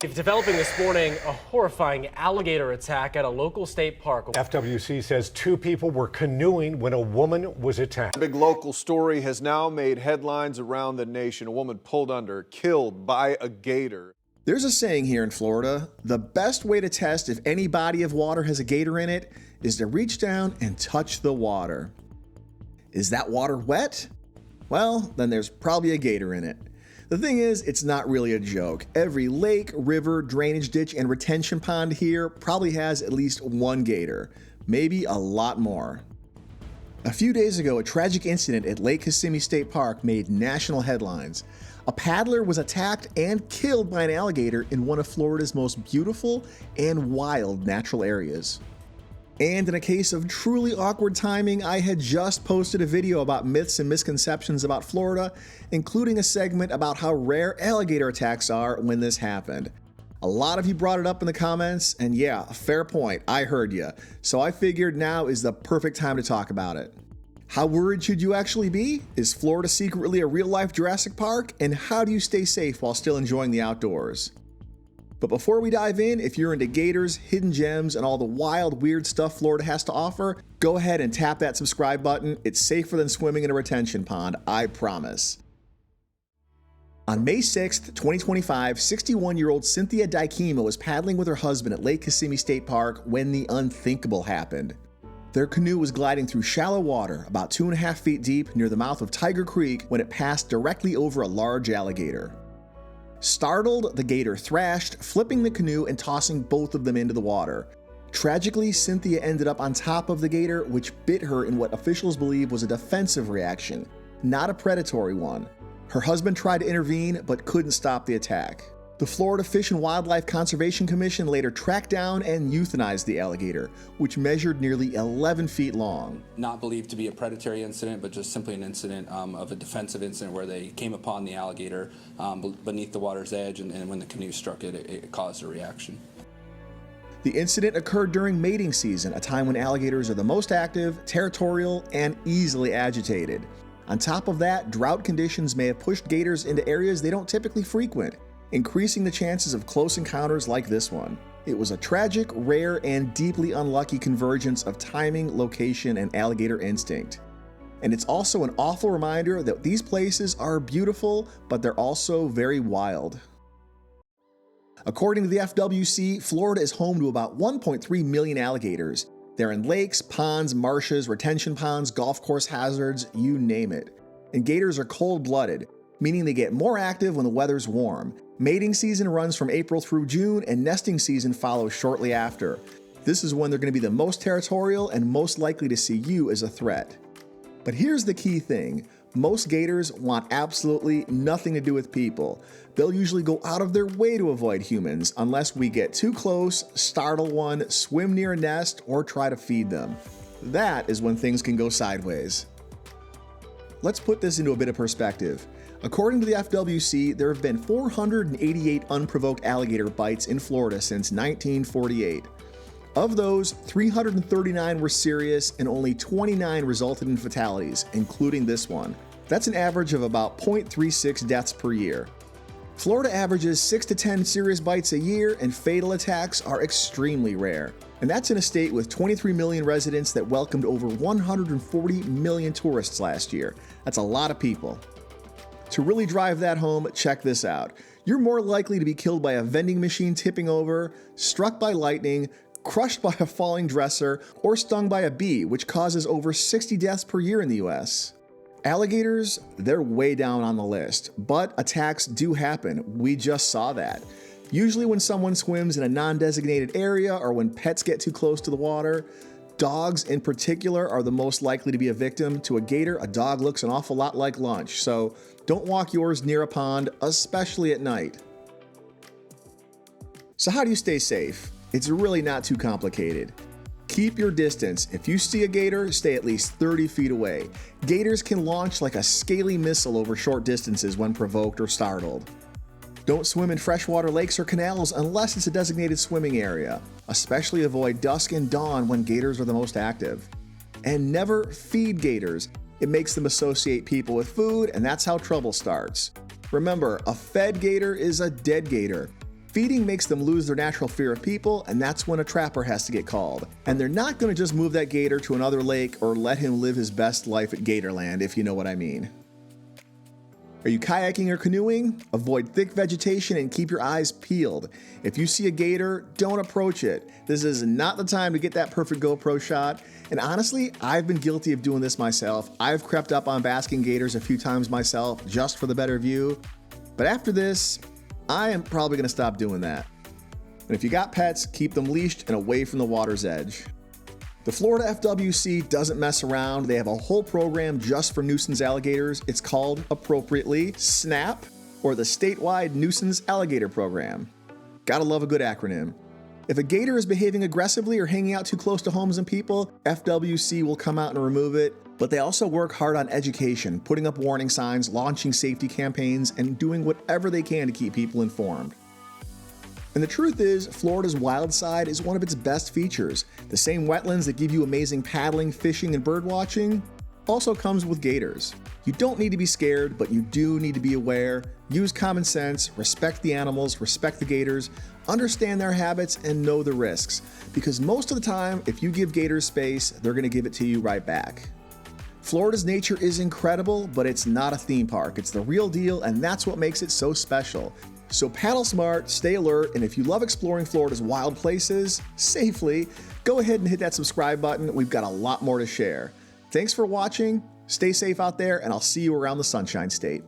Developing this morning, a horrifying alligator attack at a local state park. FWC says 2 people were canoeing when a woman was attacked. A big local story has now made headlines around the nation. A woman pulled under, killed by a gator. There's a saying here in Florida, the best way to test if any body of water has a gator in it is to reach down and touch the water. Is that water wet? Well, then there's probably a gator in it. The thing is, it's not really a joke. Every lake, river, drainage ditch, and retention pond here probably has at least one gator, maybe a lot more. A few days ago, a tragic incident at Lake Kissimmee State Park made national headlines. A paddler was attacked and killed by an alligator in one of Florida's most beautiful and wild natural areas. And in a case of truly awkward timing, I had just posted a video about myths and misconceptions about Florida, including a segment about how rare alligator attacks are when this happened. A lot of you brought it up in the comments, and yeah, fair point, I heard you. So I figured now is the perfect time to talk about it. How worried should you actually be? Is Florida secretly a real-life Jurassic Park? And how do you stay safe while still enjoying the outdoors? But before we dive in, if you're into gators, hidden gems, and all the wild, weird stuff Florida has to offer, go ahead and tap that subscribe button. It's safer than swimming in a retention pond, I promise. On May 6th, 2025, 61-year-old Cynthia Dykema was paddling with her husband at Lake Kissimmee State Park when the unthinkable happened. Their canoe was gliding through shallow water, about 2.5 feet deep, near the mouth of Tiger Creek when it passed directly over a large alligator. Startled, the gator thrashed, flipping the canoe and tossing both of them into the water. Tragically, Cynthia ended up on top of the gator, which bit her in what officials believe was a defensive reaction, not a predatory one. Her husband tried to intervene, but couldn't stop the attack. The Florida Fish and Wildlife Conservation Commission later tracked down and euthanized the alligator, which measured nearly 11 feet long. Not believed to be a predatory incident, but just simply an incident of a defensive incident where they came upon the alligator beneath the water's edge, and when the canoe struck it, it caused a reaction. The incident occurred during mating season, a time when alligators are the most active, territorial, and easily agitated. On top of that, drought conditions may have pushed gators into areas they don't typically frequent, increasing the chances of close encounters like this one. It was a tragic, rare, and deeply unlucky convergence of timing, location, and alligator instinct. And it's also an awful reminder that these places are beautiful, but they're also very wild. According to the FWC, Florida is home to about 1.3 million alligators. They're in lakes, ponds, marshes, retention ponds, golf course hazards, you name it. And gators are cold-blooded, meaning they get more active when the weather's warm. Mating season runs from April through June, and nesting season follows shortly after. This is when they're going to be the most territorial and most likely to see you as a threat. But here's the key thing. Most gators want absolutely nothing to do with people. They'll usually go out of their way to avoid humans unless we get too close, startle one, swim near a nest, or try to feed them. That is when things can go sideways. Let's put this into a bit of perspective. According to the FWC, there have been 488 unprovoked alligator bites in Florida since 1948. Of those, 339 were serious and only 29 resulted in fatalities, including this one. That's an average of about 0.36 deaths per year. Florida averages 6 to 10 serious bites a year, and fatal attacks are extremely rare. And that's in a state with 23 million residents that welcomed over 140 million tourists last year. That's a lot of people. To really drive that home, check this out. You're more likely to be killed by a vending machine tipping over, struck by lightning, crushed by a falling dresser, or stung by a bee, which causes over 60 deaths per year in the US. Alligators, they're way down on the list, but attacks do happen. We just saw that. Usually when someone swims in a non-designated area or when pets get too close to the water. Dogs in particular are the most likely to be a victim. To a gator, a dog looks an awful lot like lunch, so don't walk yours near a pond, especially at night. So how do you stay safe? It's really not too complicated. Keep your distance. If you see a gator, stay at least 30 feet away. Gators can launch like a scaly missile over short distances when provoked or startled. Don't swim in freshwater lakes or canals unless it's a designated swimming area. Especially avoid dusk and dawn when gators are the most active. And never feed gators. It makes them associate people with food, and that's how trouble starts. Remember, a fed gator is a dead gator. Feeding makes them lose their natural fear of people, and that's when a trapper has to get called. And they're not going to just move that gator to another lake or let him live his best life at Gatorland, if you know what I mean. Are you kayaking or canoeing? Avoid thick vegetation and keep your eyes peeled. If you see a gator, don't approach it. This is not the time to get that perfect GoPro shot. And honestly, I've been guilty of doing this myself. I've crept up on basking gators a few times myself just for the better view. But after this, I am probably going to stop doing that. And if you got pets, keep them leashed and away from the water's edge. The Florida FWC doesn't mess around. They have a whole program just for nuisance alligators. It's called, appropriately, SNAP, or the Statewide Nuisance Alligator Program. Gotta love a good acronym. If a gator is behaving aggressively or hanging out too close to homes and people, FWC will come out and remove it. But they also work hard on education, putting up warning signs, launching safety campaigns, and doing whatever they can to keep people informed. And the truth is, Florida's wild side is one of its best features. The same wetlands that give you amazing paddling, fishing, and bird watching also comes with gators. You don't need to be scared, but you do need to be aware. Use common sense, respect the animals, respect the gators, understand their habits, and know the risks. Because most of the time, if you give gators space, they're going to give it to you right back. Florida's nature is incredible, but it's not a theme park. It's the real deal, and that's what makes it so special. So paddle smart, stay alert, and if you love exploring Florida's wild places safely, go ahead and hit that subscribe button. We've got a lot more to share. Thanks for watching, stay safe out there, and I'll see you around the Sunshine State.